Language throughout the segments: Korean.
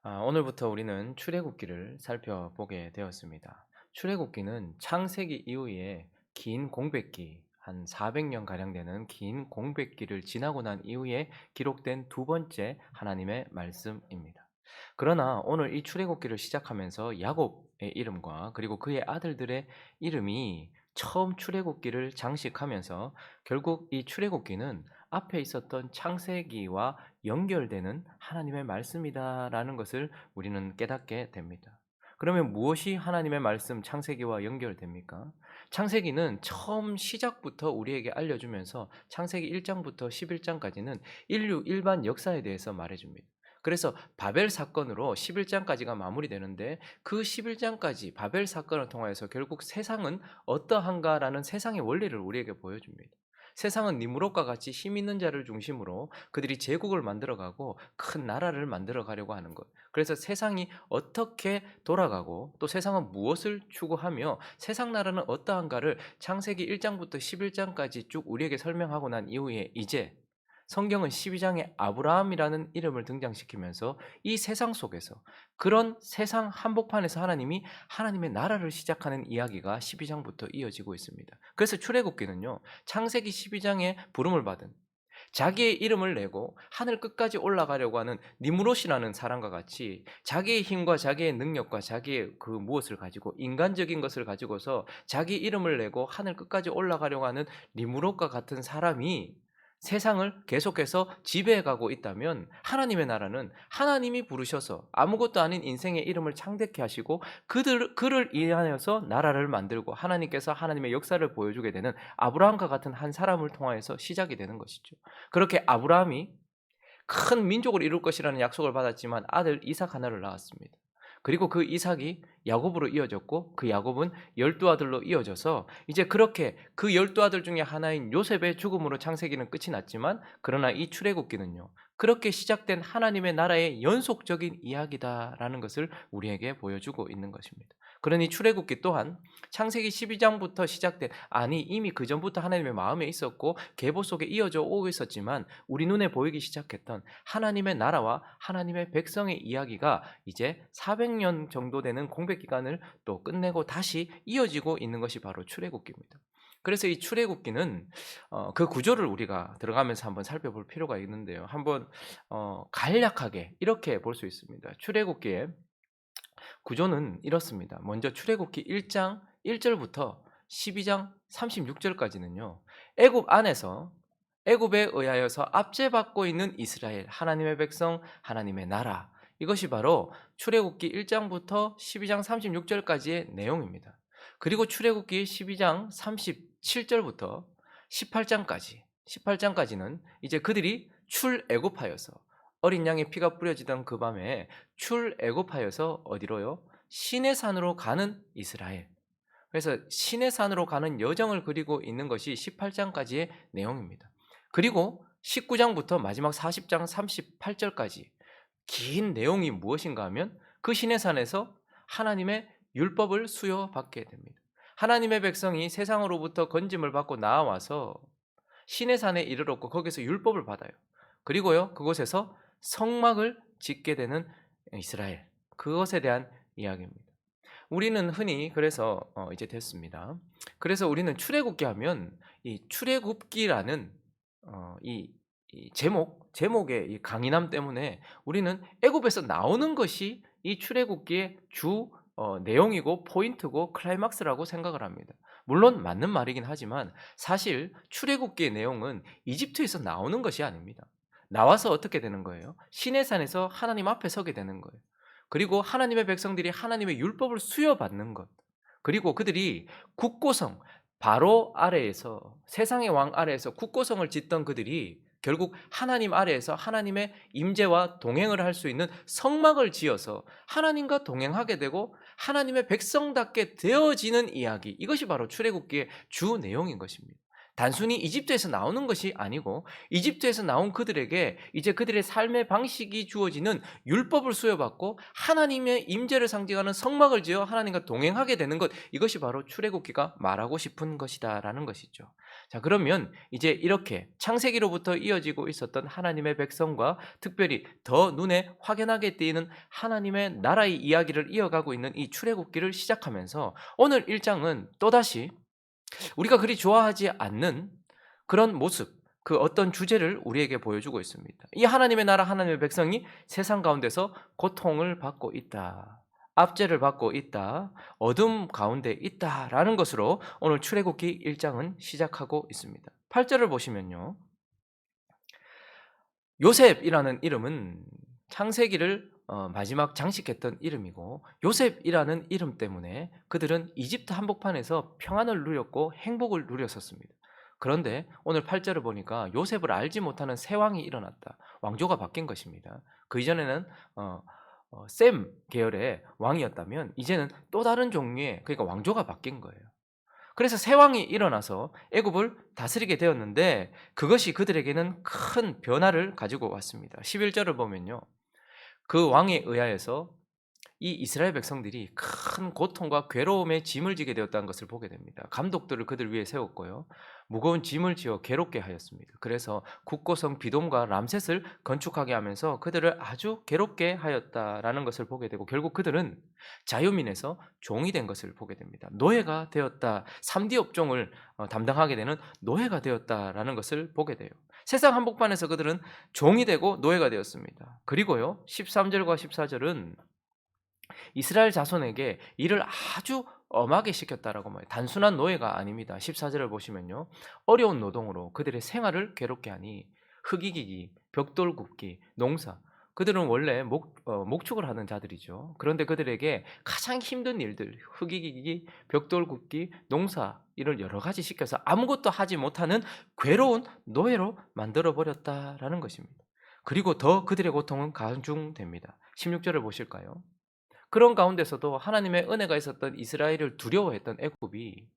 오늘부터 우리는 출애굽기를 살펴보게 되었습니다. 출애굽기는 창세기 이후에 긴 공백기, 한 400년 가량 되는 긴 공백기를 지나고 난 이후에 기록된 두 번째 하나님의 말씀입니다. 그러나 오늘 이 출애굽기를 시작하면서 야곱의 이름과 그리고 그의 아들들의 이름이 처음 출애굽기를 장식하면서 결국 이 출애굽기는 앞에 있었던 창세기와 연결되는 하나님의 말씀이다라는 것을 우리는 깨닫게 됩니다. 그러면 무엇이 하나님의 말씀 창세기와 연결됩니까? 창세기는 처음 시작부터 우리에게 알려주면서 창세기 1장부터 11장까지는 인류 일반 역사에 대해서 말해줍니다. 그래서 바벨 사건으로 11장까지가 마무리되는데 그 11장까지 바벨 사건을 통해서 결국 세상은 어떠한가라는 세상의 원리를 우리에게 보여줍니다. 세상은 니무롯과 같이 힘 있는 자를 중심으로 그들이 제국을 만들어가고 큰 나라를 만들어가려고 하는 것. 그래서 세상이 어떻게 돌아가고 또 세상은 무엇을 추구하며 세상 나라는 어떠한가를 창세기 1장부터 11장까지 쭉 우리에게 설명하고 난 이후에 이제 성경은 12장에 아브라함이라는 이름을 등장시키면서 이 세상 속에서 그런 세상 한복판에서 하나님이 하나님의 나라를 시작하는 이야기가 12장부터 이어지고 있습니다. 그래서 출애굽기는요. 창세기 12장에 부름을 받은 자기의 이름을 내고 하늘 끝까지 올라가려고 하는 니무롯이라는 사람과 같이 자기의 힘과 자기의 능력과 자기의 그 무엇을 가지고 인간적인 것을 가지고서 자기 이름을 내고 하늘 끝까지 올라가려고 하는 니무롯과 같은 사람이 세상을 계속해서 지배해 가고 있다면 하나님의 나라는 하나님이 부르셔서 아무것도 아닌 인생의 이름을 창대케 하시고 그를 인하여서 나라를 만들고 하나님께서 하나님의 역사를 보여주게 되는 아브라함과 같은 한 사람을 통하여서 시작이 되는 것이죠. 그렇게 아브라함이 큰 민족을 이룰 것이라는 약속을 받았지만 아들 이삭 하나를 낳았습니다. 그리고 그 이삭이 야곱으로 이어졌고 그 야곱은 12 아들로 이어져서 이제 그렇게 그 12 아들 중에 하나인 요셉의 죽음으로 창세기는 끝이 났지만 그러나 이 출애굽기는요. 그렇게 시작된 하나님의 나라의 연속적인 이야기다라는 것을 우리에게 보여주고 있는 것입니다. 그러니 출애굽기 또한 창세기 12장부터 시작된 이미 그 전부터 하나님의 마음에 있었고 계보 속에 이어져 오고 있었지만 우리 눈에 보이기 시작했던 하나님의 나라와 하나님의 백성의 이야기가 이제 400년 정도 되는 공백 기간을 또 끝내고 다시 이어지고 있는 것이 바로 출애굽기입니다. 그래서 이 출애굽기는 그 구조를 우리가 들어가면서 한번 살펴볼 필요가 있는데요. 한번 간략하게 이렇게 볼 수 있습니다. 출애굽기의 구조는 이렇습니다. 먼저 출애굽기 1장 1절부터 12장 36절까지는요. 애굽 안에서 애굽에 의하여서 압제받고 있는 이스라엘, 하나님의 백성, 하나님의 나라. 이것이 바로 출애굽기 1장부터 12장 36절까지의 내용입니다. 그리고 출애굽기 12장 37절부터 18장까지는 이제 그들이 출애굽하여서 어린 양의 피가 뿌려지던 그 밤에 출애굽하여서 어디로요? 시내산으로 가는 이스라엘. 그래서 시내산으로 가는 여정을 그리고 있는 것이 18장까지의 내용입니다. 그리고 19장부터 마지막 40장 38절까지 긴 내용이 무엇인가 하면 그 시내산에서 하나님의 율법을 수여받게 됩니다. 하나님의 백성이 세상으로부터 건짐을 받고 나와서 시내산에 이르렀고 거기서 율법을 받아요. 그리고요 그곳에서 성막을 짓게 되는 이스라엘, 그것에 대한 이야기입니다. 우리는 흔히 그래서 이제 됐습니다. 그래서 우리는 출애굽기 하면 이 출애굽기라는 이 제목의 이 강인함 때문에 우리는 애굽에서 나오는 것이 이 출애굽기의 주 내용이고 포인트고 클라이막스라고 생각을 합니다. 물론 맞는 말이긴 하지만 사실 출애굽기의 내용은 이집트에서 나오는 것이 아닙니다. 나와서 어떻게 되는 거예요? 시내산에서 하나님 앞에 서게 되는 거예요. 그리고 하나님의 백성들이 하나님의 율법을 수여받는 것. 그리고 그들이 국고성, 바로 아래에서 세상의 왕 아래에서 국고성을 짓던 그들이 결국 하나님 아래에서 하나님의 임재와 동행을 할 수 있는 성막을 지어서 하나님과 동행하게 되고 하나님의 백성답게 되어지는 이야기. 이것이 바로 출애굽기의 주 내용인 것입니다. 단순히 이집트에서 나오는 것이 아니고 이집트에서 나온 그들에게 이제 그들의 삶의 방식이 주어지는 율법을 수여받고 하나님의 임재를 상징하는 성막을 지어 하나님과 동행하게 되는 것, 이것이 바로 출애굽기가 말하고 싶은 것이다라는 것이죠. 자, 그러면 이제 이렇게 창세기로부터 이어지고 있었던 하나님의 백성과 특별히 더 눈에 확연하게 띄는 하나님의 나라의 이야기를 이어가고 있는 이 출애굽기를 시작하면서 오늘 1장은 또다시 우리가 그리 좋아하지 않는 그런 모습, 그 어떤 주제를 우리에게 보여주고 있습니다. 이 하나님의 나라, 하나님의 백성이 세상 가운데서 고통을 받고 있다, 압제를 받고 있다, 어둠 가운데 있다라는 것으로 오늘 출애굽기 1장은 시작하고 있습니다. 8절을 보시면요, 요셉이라는 이름은 창세기를 마지막 장식했던 이름이고, 요셉이라는 이름 때문에 그들은 이집트 한복판에서 평안을 누렸고 행복을 누렸었습니다. 그런데 오늘 8절을 보니까 요셉을 알지 못하는 새 왕이 일어났다. 왕조가 바뀐 것입니다. 그 이전에는 셈 계열의 왕이었다면 이제는 또 다른 종류의, 그러니까 왕조가 바뀐 거예요. 그래서 새 왕이 일어나서 애굽을 다스리게 되었는데 그것이 그들에게는 큰 변화를 가지고 왔습니다. 11절을 보면요, 그 왕에 의하여서 이 이스라엘 백성들이 큰 고통과 괴로움에 짐을 지게 되었다는 것을 보게 됩니다. 감독들을 그들 위에 세웠고요, 무거운 짐을 지어 괴롭게 하였습니다. 그래서 국고성 비돔과 람셋을 건축하게 하면서 그들을 아주 괴롭게 하였다라는 것을 보게 되고, 결국 그들은 자유민에서 종이 된 것을 보게 됩니다. 노예가 되었다, 3D 업종을 담당하게 되는 노예가 되었다라는 것을 보게 돼요. 세상 한복판에서 그들은 종이 되고 노예가 되었습니다. 그리고요, 13절과 14절은 이스라엘 자손에게 일을 아주 엄하게 시켰다라고 말해요. 단순한 노예가 아닙니다. 14절을 보시면요, 어려운 노동으로 그들의 생활을 괴롭게 하니 흙이기기, 벽돌 굽기, 농사, 그들은 원래 목축을 하는 자들이죠. 그런데 그들에게 가장 힘든 일들, 흙이기기, 벽돌 굽기, 농사, 이를 여러 가지 시켜서 아무것도 하지 못하는 괴로운 노예로 만들어 버렸다라는 것입니다. 그리고 더 그들의 고통은 가중됩니다. 16절을 보실까요? 그런 가운데서도 하나님의 은혜가 있었던 이스라엘을 두려워했던 애굽이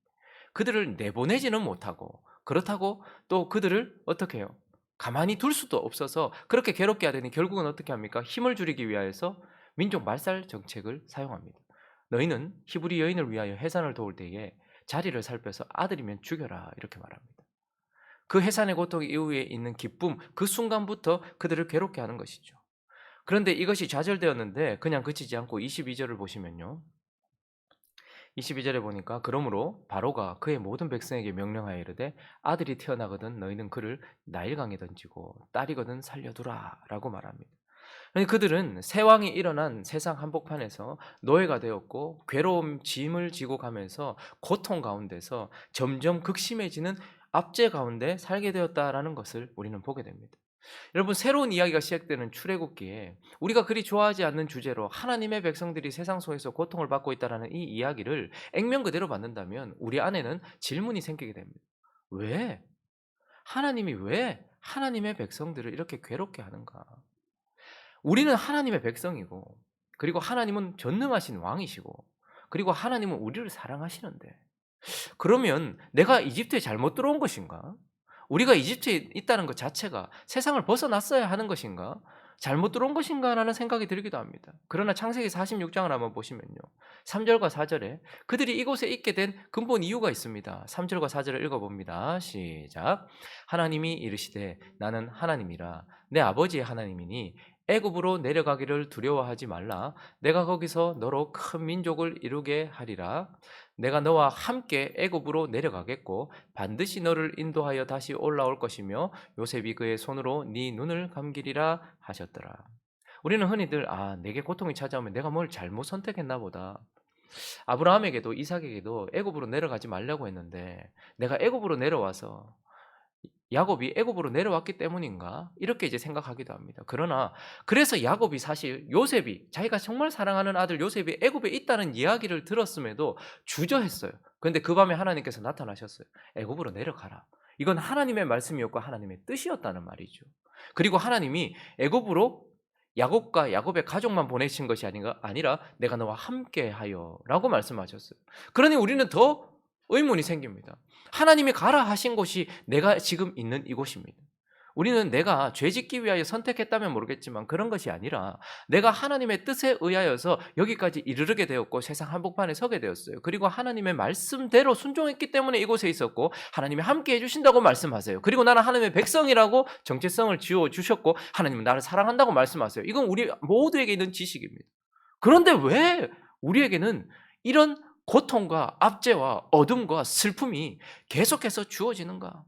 그들을 내보내지는 못하고, 그렇다고 또 그들을 어떻게 해요? 가만히 둘 수도 없어서 그렇게 괴롭게 하더니 결국은 어떻게 합니까? 힘을 줄이기 위하여서 민족 말살 정책을 사용합니다. 너희는 히브리 여인을 위하여 해산을 도울 때에 자리를 살펴서 아들이면 죽여라, 이렇게 말합니다. 그 해산의 고통 이후에 있는 기쁨, 그 순간부터 그들을 괴롭게 하는 것이죠. 그런데 이것이 좌절되었는데 그냥 그치지 않고 22절을 보시면요, 22절에 보니까 그러므로 바로가 그의 모든 백성에게 명령하여 이르되 아들이 태어나거든 너희는 그를 나일강에 던지고 딸이거든 살려두라 라고 말합니다. 그들은 새 왕이 일어난 세상 한복판에서 노예가 되었고 괴로움 짐을 지고 가면서 고통 가운데서 점점 극심해지는 압제 가운데 살게 되었다라는 것을 우리는 보게 됩니다. 여러분, 새로운 이야기가 시작되는 출애굽기에 우리가 그리 좋아하지 않는 주제로 하나님의 백성들이 세상 속에서 고통을 받고 있다는 이 이야기를 액면 그대로 받는다면 우리 안에는 질문이 생기게 됩니다. 왜? 하나님이 왜 하나님의 백성들을 이렇게 괴롭게 하는가? 우리는 하나님의 백성이고, 그리고 하나님은 전능하신 왕이시고, 그리고 하나님은 우리를 사랑하시는데, 그러면 내가 이집트에 잘못 들어온 것인가? 우리가 이집트에 있다는 것 자체가 세상을 벗어났어야 하는 것인가? 잘못 들어온 것인가라는 생각이 들기도 합니다. 그러나 창세기 46장을 한번 보시면요, 3절과 4절에 그들이 이곳에 있게 된 근본 이유가 있습니다. 3절과 4절을 읽어봅니다. 시작. 하나님이 이르시되 나는 하나님이라 내 아버지의 하나님이니 애굽으로 내려가기를 두려워하지 말라. 내가 거기서 너로 큰 민족을 이루게 하리라. 내가 너와 함께 애굽으로 내려가겠고 반드시 너를 인도하여 다시 올라올 것이며 요셉이 그의 손으로 네 눈을 감기리라 하셨더라. 우리는 흔히들 내게 고통이 찾아오면 내가 뭘 잘못 선택했나 보다. 아브라함에게도 이삭에게도 애굽으로 내려가지 말라고 했는데 내가 애굽으로 내려와서 야곱이 애굽으로 내려왔기 때문인가? 이렇게 이제 생각하기도 합니다. 그러나 그래서 야곱이 사실 요셉이, 자기가 정말 사랑하는 아들 요셉이 애굽에 있다는 이야기를 들었음에도 주저했어요. 그런데 그 밤에 하나님께서 나타나셨어요. 애굽으로 내려가라. 이건 하나님의 말씀이었고 하나님의 뜻이었다는 말이죠. 그리고 하나님이 애굽으로 야곱과 야곱의 가족만 보내신 것이 아니라 내가 너와 함께하여 라고 말씀하셨어요. 그러니 우리는 더 의문이 생깁니다. 하나님이 가라 하신 곳이 내가 지금 있는 이곳입니다. 우리는 내가 죄 짓기 위하여 선택했다면 모르겠지만 그런 것이 아니라 내가 하나님의 뜻에 의하여서 여기까지 이르게 되었고 세상 한복판에 서게 되었어요. 그리고 하나님의 말씀대로 순종했기 때문에 이곳에 있었고 하나님이 함께 해주신다고 말씀하세요. 그리고 나는 하나님의 백성이라고 정체성을 지어주셨고 하나님은 나를 사랑한다고 말씀하세요. 이건 우리 모두에게 있는 지식입니다. 그런데 왜 우리에게는 이런 고통과 압제와 어둠과 슬픔이 계속해서 주어지는가?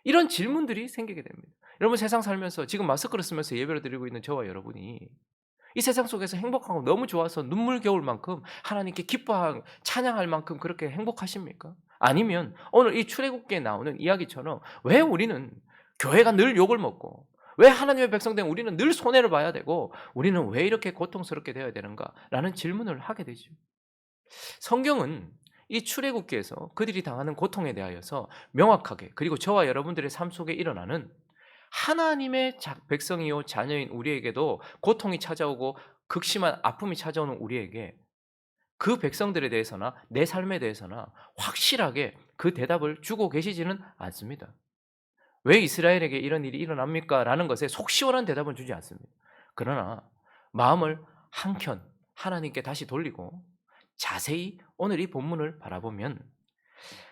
이런 질문들이 생기게 됩니다. 여러분 세상 살면서 지금 마스크를 쓰면서 예배를 드리고 있는 저와 여러분이 이 세상 속에서 행복하고 너무 좋아서 눈물 겨울 만큼 하나님께 기뻐하고 찬양할 만큼 그렇게 행복하십니까? 아니면 오늘 이 출애굽기에 나오는 이야기처럼 왜 우리는 교회가 늘 욕을 먹고 왜 하나님의 백성된 우리는 늘 손해를 봐야 되고 우리는 왜 이렇게 고통스럽게 되어야 되는가라는 질문을 하게 되죠. 성경은 이 출애굽기에서 그들이 당하는 고통에 대하여서 명확하게 그리고 저와 여러분들의 삶 속에 일어나는 하나님의 백성이요 자녀인 우리에게도 고통이 찾아오고 극심한 아픔이 찾아오는 우리에게 그 백성들에 대해서나 내 삶에 대해서나 확실하게 그 대답을 주고 계시지는 않습니다. 왜 이스라엘에게 이런 일이 일어납니까? 라는 것에 속 시원한 대답은 주지 않습니다. 그러나 마음을 한켠 하나님께 다시 돌리고 자세히 오늘 이 본문을 바라보면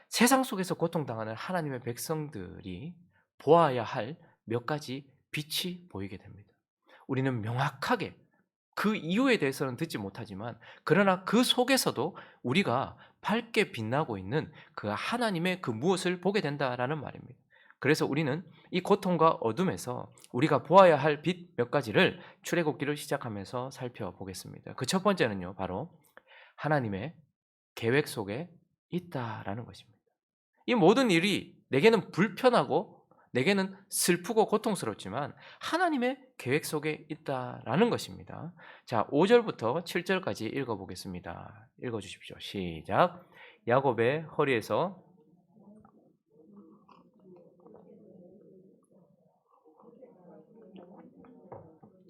세상 속에서 고통당하는 하나님의 백성들이 보아야 할 몇 가지 빛이 보이게 됩니다. 우리는 명확하게 그 이유에 대해서는 듣지 못하지만 그러나 그 속에서도 우리가 밝게 빛나고 있는 그 하나님의 그 무엇을 보게 된다라는 말입니다. 그래서 우리는 이 고통과 어둠에서 우리가 보아야 할 빛 몇 가지를 출애굽기를 시작하면서 살펴보겠습니다. 그 첫 번째는요, 바로 하나님의 계획 속에 있다라는 것입니다. 이 모든 일이 내게는 불편하고 내게는 슬프고 고통스럽지만 하나님의 계획 속에 있다라는 것입니다. 자, 5절부터 7절까지 읽어보겠습니다. 읽어주십시오. 시작. 야곱의 허리에서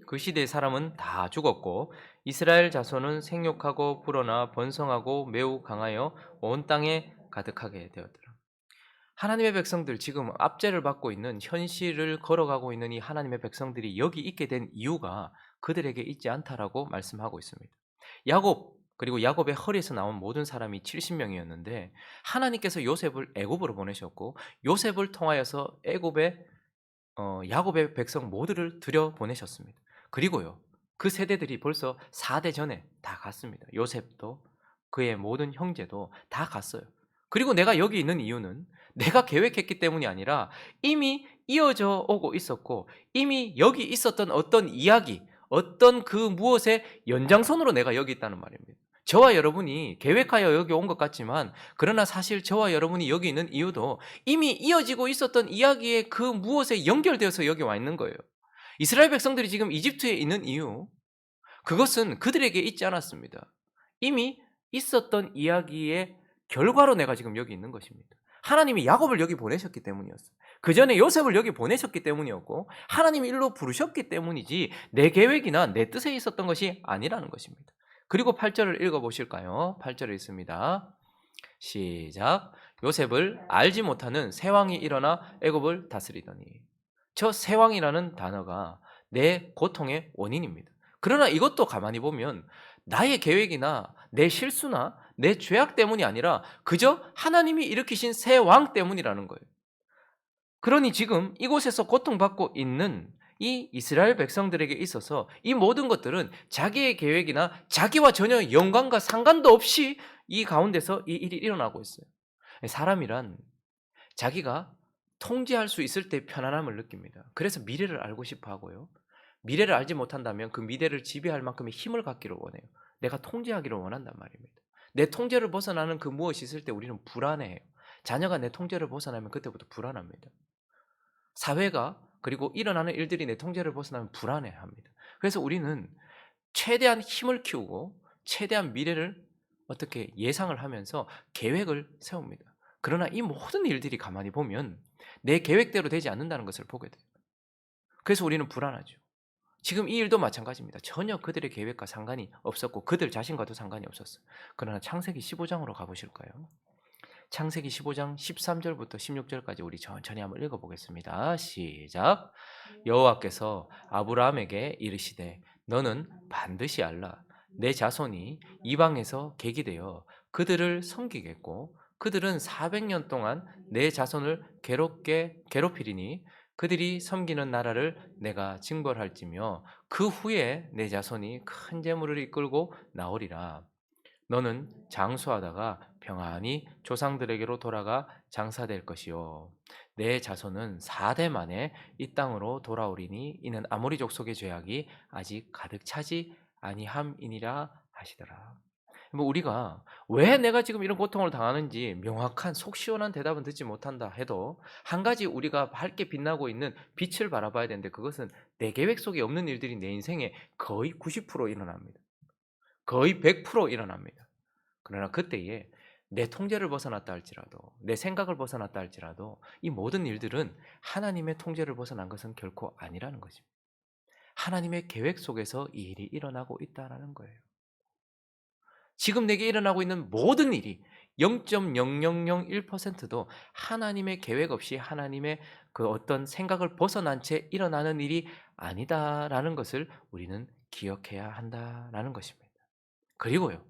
그 시대의 사람은 다 죽었고 이스라엘 자손은 생육하고 불어나 번성하고 매우 강하여 온 땅에 가득하게 되었더라. 하나님의 백성들 지금 압제를 받고 있는 현실을 걸어가고 있는 이 하나님의 백성들이 여기 있게 된 이유가 그들에게 있지 않다라고 말씀하고 있습니다. 야곱 그리고 야곱의 허리에서 나온 모든 사람이 70명이었는데 하나님께서 요셉을 애굽으로 보내셨고 요셉을 통하여서 애굽의 야곱의 백성 모두를 들여 보내셨습니다. 그리고요 그 세대들이 벌써 4대 전에 다 갔습니다. 요셉도 그의 모든 형제도 다 갔어요. 그리고 내가 여기 있는 이유는 내가 계획했기 때문이 아니라 이미 이어져 오고 있었고 이미 여기 있었던 어떤 이야기, 어떤 그 무엇의 연장선으로 내가 여기 있다는 말입니다. 저와 여러분이 계획하여 여기 온 것 같지만 그러나 사실 저와 여러분이 여기 있는 이유도 이미 이어지고 있었던 이야기의 그 무엇에 연결되어서 여기 와 있는 거예요. 이스라엘 백성들이 지금 이집트에 있는 이유, 그것은 그들에게 있지 않았습니다. 이미 있었던 이야기의 결과로 내가 지금 여기 있는 것입니다. 하나님이 야곱을 여기 보내셨기 때문이었어요. 그 전에 요셉을 여기 보내셨기 때문이었고 하나님이 일로 부르셨기 때문이지 내 계획이나 내 뜻에 있었던 것이 아니라는 것입니다. 그리고 8절을 읽어보실까요? 8절에 있습니다. 시작. 요셉을 알지 못하는 세왕이 일어나 애굽을 다스리더니. 저 세왕이라는 단어가 내 고통의 원인입니다. 그러나 이것도 가만히 보면 나의 계획이나 내 실수나 내 죄악 때문이 아니라 그저 하나님이 일으키신 새 왕 때문이라는 거예요. 그러니 지금 이곳에서 고통받고 있는 이 이스라엘 백성들에게 있어서 이 모든 것들은 자기의 계획이나 자기와 전혀 연관과 상관도 없이 이 가운데서 이 일이 일어나고 있어요. 사람이란 자기가 통제할 수 있을 때 편안함을 느낍니다. 그래서 미래를 알고 싶어 하고요. 미래를 알지 못한다면 그 미래를 지배할 만큼의 힘을 갖기를 원해요. 내가 통제하기를 원한단 말입니다. 내 통제를 벗어나는 그 무엇이 있을 때 우리는 불안해해요. 자녀가 내 통제를 벗어나면 그때부터 불안합니다. 사회가 그리고 일어나는 일들이 내 통제를 벗어나면 불안해합니다. 그래서 우리는 최대한 힘을 키우고 최대한 미래를 어떻게 예상을 하면서 계획을 세웁니다. 그러나 이 모든 일들이 가만히 보면 내 계획대로 되지 않는다는 것을 보게 돼요. 그래서 우리는 불안하죠. 지금 이 일도 마찬가지입니다. 전혀 그들의 계획과 상관이 없었고 그들 자신과도 상관이 없었어요. 그러나 창세기 15장으로 가보실까요? 창세기 15장 13절부터 16절까지 우리 천천히 한번 읽어보겠습니다. 시작. 여호와께서 아브라함에게 이르시되 너는 반드시 알라. 내 자손이 이방에서 객이 되어 그들을 섬기겠고 그들은 400년 동안 내 자손을 괴롭히리니 그들이 섬기는 나라를 내가 징벌할지며 그 후에 내 자손이 큰 재물을 이끌고 나오리라. 너는 장수하다가 평안히 조상들에게로 돌아가 장사될 것이요 내 자손은 4대 만에 이 땅으로 돌아오리니 이는 아모리 족속의 죄악이 아직 가득 차지 아니함이니라 하시더라. 뭐 우리가 왜 내가 지금 이런 고통을 당하는지 명확한 속 시원한 대답은 듣지 못한다 해도 한 가지 우리가 밝게 빛나고 있는 빛을 바라봐야 되는데 그것은 내 계획 속에 없는 일들이 내 인생에 거의 90% 일어납니다. 거의 100% 일어납니다. 그러나 그때에 내 통제를 벗어났다 할지라도 내 생각을 벗어났다 할지라도 이 모든 일들은 하나님의 통제를 벗어난 것은 결코 아니라는 것입니다. 하나님의 계획 속에서 이 일이 일어나고 있다는 거예요. 지금 내게 일어나고 있는 모든 일이 0.0001%도 하나님의 계획 없이 하나님의 그 어떤 생각을 벗어난 채 일어나는 일이 아니다라는 것을 우리는 기억해야 한다라는 것입니다. 그리고요,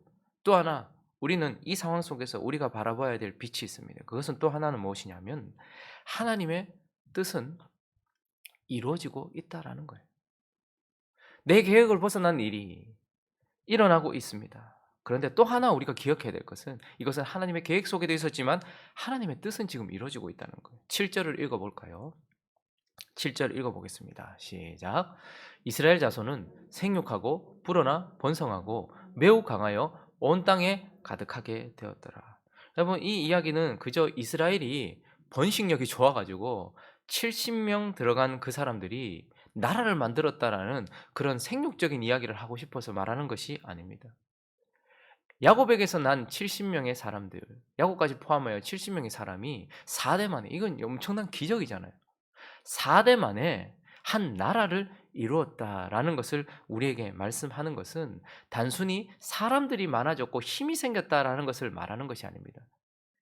또 하나 우리는 이 상황 속에서 우리가 바라봐야 될 빛이 있습니다. 그것은 또 하나는 무엇이냐면 하나님의 뜻은 이루어지고 있다라는 거예요. 내 계획을 벗어난 일이 일어나고 있습니다. 그런데 또 하나 우리가 기억해야 될 것은 이것은 하나님의 계획 속에도 있었지만 하나님의 뜻은 지금 이루어지고 있다는 거예요. 7절을 읽어볼까요? 7절 읽어보겠습니다. 시작. 이스라엘 자손은 생육하고 불어나 번성하고 매우 강하여 온 땅에 가득하게 되었더라. 여러분 이 이야기는 그저 이스라엘이 번식력이 좋아가지고 70명 들어간 그 사람들이 나라를 만들었다라는 그런 생육적인 이야기를 하고 싶어서 말하는 것이 아닙니다. 야곱에게서 난 70명의 사람들, 야곱까지 포함하여 70명의 사람이 4대 만에, 이건 엄청난 기적이잖아요. 4대 만에 한 나라를 이루었다라는 것을 우리에게 말씀하는 것은 단순히 사람들이 많아졌고 힘이 생겼다라는 것을 말하는 것이 아닙니다.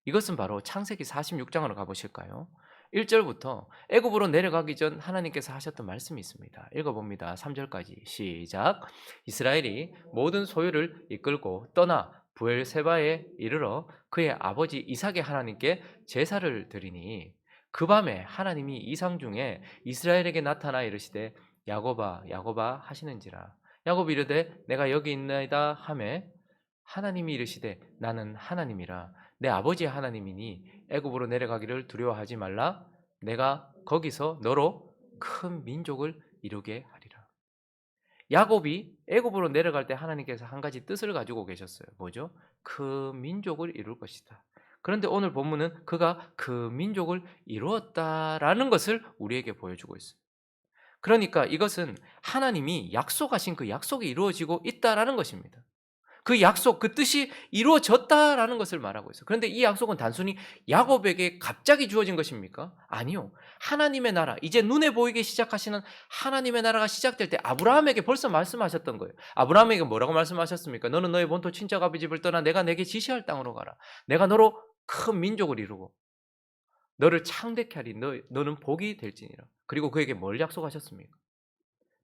이것은 바로 창세기 46장으로 가보실까요? 1절부터 애굽으로 내려가기 전 하나님께서 하셨던 말씀이 있습니다. 읽어봅니다. 3절까지 시작. 이스라엘이 모든 소유를 이끌고 떠나 부엘세바에 이르러 그의 아버지 이삭의 하나님께 제사를 드리니 그 밤에 하나님이 이상 중에 이스라엘에게 나타나 이르시되 야곱아 야곱아 하시는지라. 야곱이 이르되 내가 여기 있나이다 하매 하나님이 이르시되 나는 하나님이라 내 아버지의 하나님이니 애굽으로 내려가기를 두려워하지 말라. 내가 거기서 너로 큰 민족을 이루게 하리라. 야곱이 애굽으로 내려갈 때 하나님께서 한 가지 뜻을 가지고 계셨어요. 뭐죠? 큰 민족을 이룰 것이다. 그런데 오늘 본문은 그가 그 민족을 이루었다라는 것을 우리에게 보여주고 있어요. 그러니까 이것은 하나님이 약속하신 그 약속이 이루어지고 있다라는 것입니다. 그 약속, 그 뜻이 이루어졌다라는 것을 말하고 있어요. 그런데 이 약속은 단순히 야곱에게 갑자기 주어진 것입니까? 아니요. 하나님의 나라, 이제 눈에 보이기 시작하시는 하나님의 나라가 시작될 때 아브라함에게 벌써 말씀하셨던 거예요. 아브라함에게 뭐라고 말씀하셨습니까? 너는 너의 본토 친척 아비 집을 떠나 내가 내게 지시할 땅으로 가라. 내가 너로 큰 민족을 이루고 너를 창대케 하리. 너는 복이 될지니라. 그리고 그에게 뭘 약속하셨습니까?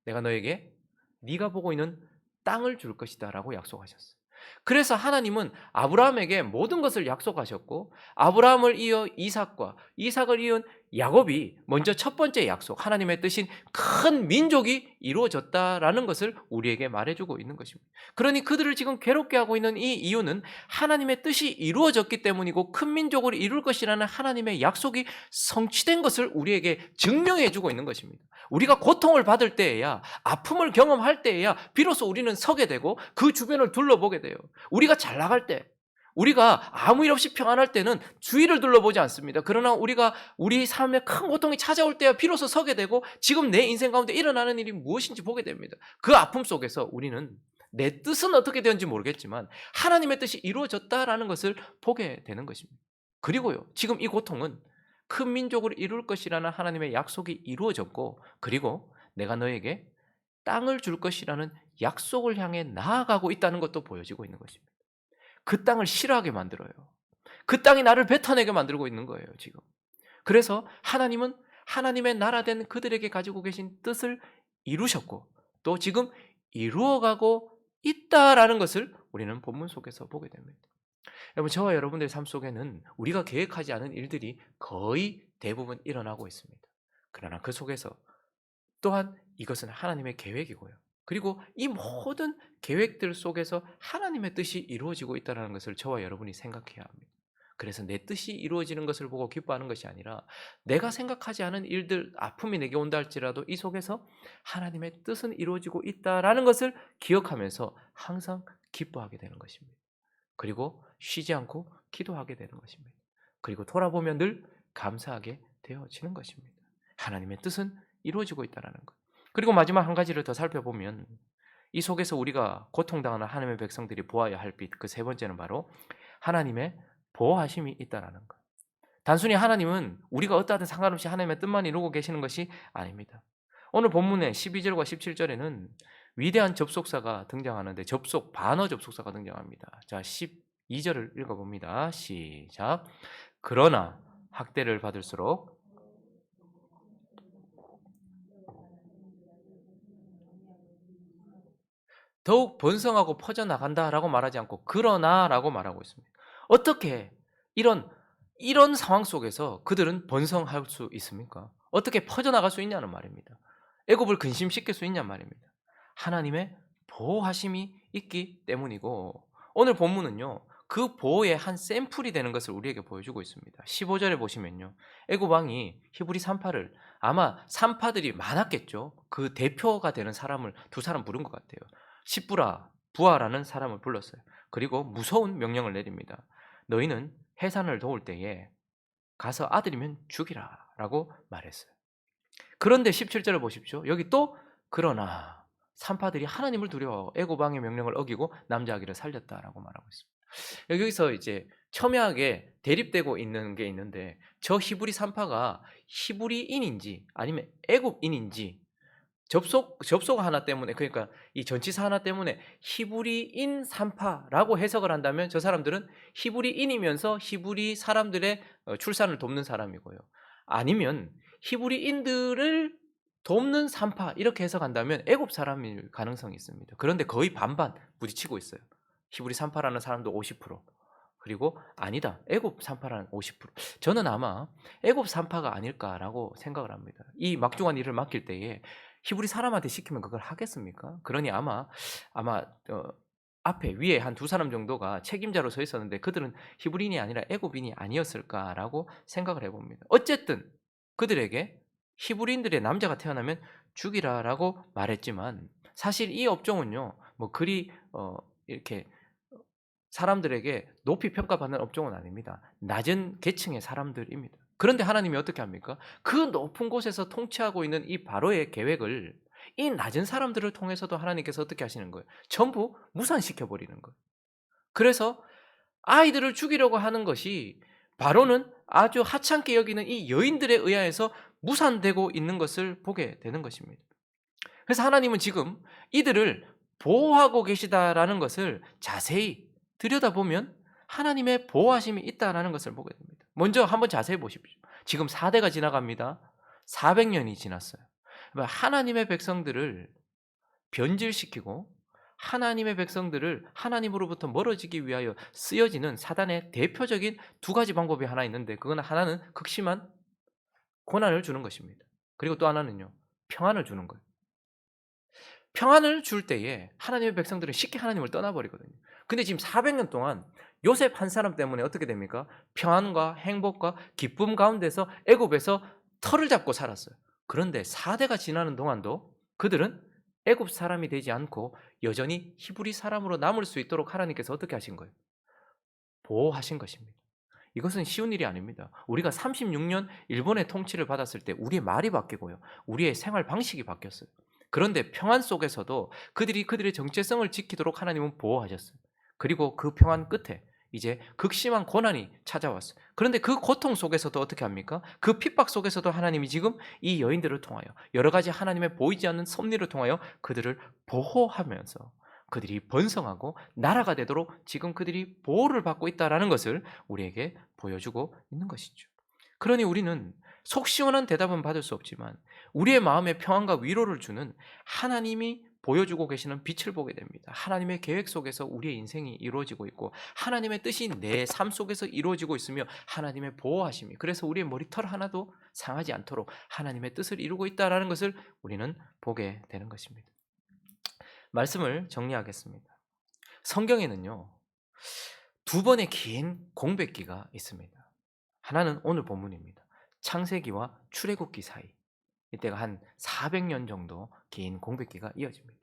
내가 너에게 네가 보고 있는 땅을 줄 것이다 라고 약속하셨어요. 그래서 하나님은 아브라함에게 모든 것을 약속하셨고 아브라함을 이어 이삭과 이삭을 이은 야곱이 먼저 첫 번째 약속, 하나님의 뜻인 큰 민족이 이루어졌다라는 것을 우리에게 말해주고 있는 것입니다. 그러니 그들을 지금 괴롭게 하고 있는 이 이유는 하나님의 뜻이 이루어졌기 때문이고 큰 민족을 이룰 것이라는 하나님의 약속이 성취된 것을 우리에게 증명해주고 있는 것입니다. 우리가 고통을 받을 때에야, 아픔을 경험할 때에야 비로소 우리는 서게 되고 그 주변을 둘러보게 돼요. 우리가 잘 나갈 때, 우리가 아무 일 없이 평안할 때는 주위를 둘러보지 않습니다. 그러나 우리가 우리 삶에 큰 고통이 찾아올 때야 비로소 서게 되고 지금 내 인생 가운데 일어나는 일이 무엇인지 보게 됩니다. 그 아픔 속에서 우리는 내 뜻은 어떻게 되었는지 모르겠지만 하나님의 뜻이 이루어졌다라는 것을 보게 되는 것입니다. 그리고요, 지금 이 고통은 큰 민족을 이룰 것이라는 하나님의 약속이 이루어졌고, 그리고 내가 너에게 땅을 줄 것이라는 약속을 향해 나아가고 있다는 것도 보여지고 있는 것입니다. 그 땅을 싫어하게 만들어요. 그 땅이 나를 뱉어내게 만들고 있는 거예요, 지금. 그래서 하나님은 하나님의 나라된 그들에게 가지고 계신 뜻을 이루셨고 또 지금 이루어가고 있다라는 것을 우리는 본문 속에서 보게 됩니다. 여러분, 저와 여러분들의 삶 속에는 우리가 계획하지 않은 일들이 거의 대부분 일어나고 있습니다. 그러나 그 속에서 또한 이것은 하나님의 계획이고요. 그리고 이 모든 계획들 속에서 하나님의 뜻이 이루어지고 있다는 것을 저와 여러분이 생각해야 합니다. 그래서 내 뜻이 이루어지는 것을 보고 기뻐하는 것이 아니라 내가 생각하지 않은 일들, 아픔이 내게 온다 할지라도 이 속에서 하나님의 뜻은 이루어지고 있다는 것을 기억하면서 항상 기뻐하게 되는 것입니다. 그리고 쉬지 않고 기도하게 되는 것입니다. 그리고 돌아보면 늘 감사하게 되어지는 것입니다. 하나님의 뜻은 이루어지고 있다는 것. 그리고 마지막 한 가지를 더 살펴보면 이 속에서 우리가 고통당하는 하나님의 백성들이 보아야 할 빛, 그 세 번째는 바로 하나님의 보호하심이 있다는 것. 단순히 하나님은 우리가 어떠하든 상관없이 하나님의 뜻만 이루고 계시는 것이 아닙니다. 오늘 본문의 12절과 17절에는 위대한 접속사가 등장하는데 반어 접속사가 등장합니다. 자, 12절을 읽어봅니다. 시작. 그러나 학대를 받을수록 더욱 번성하고 퍼져나간다라고 말하지 않고 그러나라고 말하고 있습니다. 어떻게 이런 상황 속에서 그들은 번성할 수 있습니까? 어떻게 퍼져나갈 수 있냐는 말입니다. 애굽을 근심시킬 수 있냔 말입니다. 하나님의 보호하심이 있기 때문이고 오늘 본문은요. 그 보호의 한 샘플이 되는 것을 우리에게 보여주고 있습니다. 15절에 보시면요. 애굽 왕이 히브리 산파를 아마 산파들이 많았겠죠. 그 대표가 되는 사람을 두 사람 부른 것 같아요. 시브라, 부하라는 사람을 불렀어요. 그리고 무서운 명령을 내립니다. 너희는 해산을 도울 때에 가서 아들이면 죽이라 라고 말했어요. 그런데 17절을 보십시오. 여기 또 그러나 산파들이 하나님을 두려워 애굽 왕의 명령을 어기고 남자 아기를 살렸다라고 말하고 있습니다. 여기서 이제 첨예하게 대립되고 있는 게 있는데 저 히브리 산파가 히브리인인지 아니면 애굽인인지 접속 하나 때문에 그러니까 이 전치사 하나 때문에 히브리인 산파라고 해석을 한다면 저 사람들은 히브리인이면서 히브리 사람들의 출산을 돕는 사람이고요. 아니면 히브리인들을 돕는 산파 이렇게 해석한다면 애굽 사람일 가능성이 있습니다. 그런데 거의 반반 부딪히고 있어요. 히브리 산파라는 사람도 50% 그리고 아니다 애굽 산파라는 50%. 저는 아마 애굽 산파가 아닐까라고 생각을 합니다. 이 막중한 일을 맡길 때에 히브리 사람한테 시키면 그걸 하겠습니까? 그러니 아마 앞에 위에 한 두 사람 정도가 책임자로 서 있었는데 그들은 히브리인이 아니라 애굽인이 아니었을까라고 생각을 해봅니다. 어쨌든 그들에게 히브리인들의 남자가 태어나면 죽이라라고 말했지만 사실 이 업종은요 뭐 그리 이렇게 사람들에게 높이 평가받는 업종은 아닙니다. 낮은 계층의 사람들입니다. 그런데 하나님이 어떻게 합니까? 그 높은 곳에서 통치하고 있는 이 바로의 계획을 이 낮은 사람들을 통해서도 하나님께서 어떻게 하시는 거예요? 전부 무산시켜 버리는 거예요. 그래서 아이들을 죽이려고 하는 것이 바로는 아주 하찮게 여기는 이 여인들에 의해서 무산되고 있는 것을 보게 되는 것입니다. 그래서 하나님은 지금 이들을 보호하고 계시다라는 것을 자세히 들여다보면 하나님의 보호하심이 있다는 것을 보게 됩니다. 먼저 한번 자세히 보십시오. 지금 4대가 지나갑니다. 400년이 지났어요. 하나님의 백성들을 변질시키고 하나님의 백성들을 하나님으로부터 멀어지기 위하여 쓰여지는 사단의 대표적인 두 가지 방법이 하나 있는데 그건 하나는 극심한 고난을 주는 것입니다. 그리고 또 하나는요. 평안을 주는 거예요. 평안을 줄 때에 하나님의 백성들은 쉽게 하나님을 떠나버리거든요. 근데 지금 400년 동안 요셉 한 사람 때문에 어떻게 됩니까? 평안과 행복과 기쁨 가운데서 애굽에서 털을 잡고 살았어요. 그런데 4대가 지나는 동안도 그들은 애굽 사람이 되지 않고 여전히 히브리 사람으로 남을 수 있도록 하나님께서 어떻게 하신 거예요? 보호하신 것입니다. 이것은 쉬운 일이 아닙니다. 우리가 36년 일본의 통치를 받았을 때 우리의 말이 바뀌고요. 우리의 생활 방식이 바뀌었어요. 그런데 평안 속에서도 그들의 정체성을 지키도록 하나님은 보호하셨어요. 그리고 그 평안 끝에 이제 극심한 고난이 찾아왔어요. 그런데 그 고통 속에서도 어떻게 합니까? 그 핍박 속에서도 하나님이 지금 이 여인들을 통하여 여러 가지 하나님의 보이지 않는 섭리를 통하여 그들을 보호하면서 그들이 번성하고 나라가 되도록 지금 그들이 보호를 받고 있다라는 것을 우리에게 보여주고 있는 것이죠. 그러니 우리는 속 시원한 대답은 받을 수 없지만 우리의 마음에 평안과 위로를 주는 하나님이 보여주고 계시는 빛을 보게 됩니다. 하나님의 계획 속에서 우리의 인생이 이루어지고 있고 하나님의 뜻이 내 삶 속에서 이루어지고 있으며 하나님의 보호하심이, 그래서 우리의 머리털 하나도 상하지 않도록 하나님의 뜻을 이루고 있다는 것을 우리는 보게 되는 것입니다. 말씀을 정리하겠습니다. 성경에는요, 두 번의 긴 공백기가 있습니다. 하나는 오늘 본문입니다. 창세기와 출애굽기 사이, 이때가 한 400년 정도 긴 공백기가 이어집니다.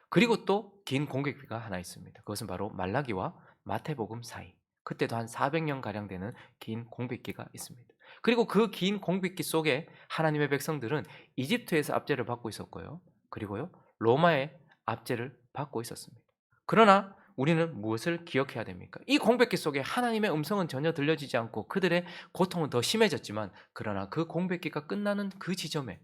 그리고 또 긴 공백기가 하나 있습니다. 그것은 바로 말라기와 마태복음 사이, 그때도 한 400년가량 되는 긴 공백기가 있습니다. 그리고 그 긴 공백기 속에 하나님의 백성들은 이집트에서 압제를 받고 있었고요, 그리고요 로마의 압제를 받고 있었습니다. 그러나 우리는 무엇을 기억해야 됩니까? 이 공백기 속에 하나님의 음성은 전혀 들려지지 않고 그들의 고통은 더 심해졌지만, 그러나 그 공백기가 끝나는 그 지점에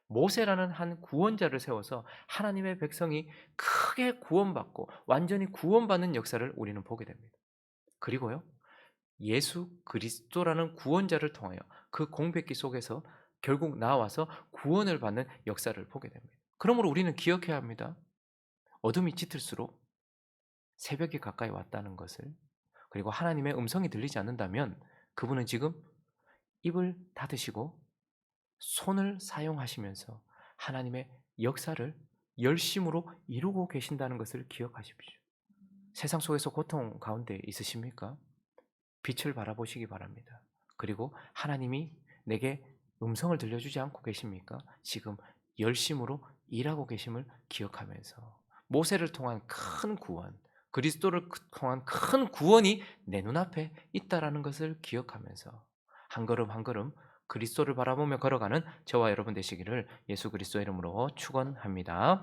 모세라는 한 구원자를 세워서 하나님의 백성이 크게 구원받고 완전히 구원받는 역사를 우리는 보게 됩니다. 그리고요, 예수 그리스도라는 구원자를 통하여 그 공백기 속에서 결국 나와서 구원을 받는 역사를 보게 됩니다. 그러므로 우리는 기억해야 합니다. 어둠이 짙을수록 새벽이 가까이 왔다는 것을, 그리고 하나님의 음성이 들리지 않는다면 그분은 지금 입을 닫으시고 손을 사용하시면서 하나님의 역사를 열심으로 이루고 계신다는 것을 기억하십시오. 세상 속에서 고통 가운데 있으십니까? 빛을 바라보시기 바랍니다. 그리고 하나님이 내게 음성을 들려주지 않고 계십니까? 지금 열심으로 일하고 계심을 기억하면서 모세를 통한 큰 구원, 그리스도를 통한 큰 구원이 내 눈앞에 있다라는 것을 기억하면서 한 걸음 한 걸음 그리스도를 바라보며 걸어가는 저와 여러분 되시기를 예수 그리스도의 이름으로 축원합니다.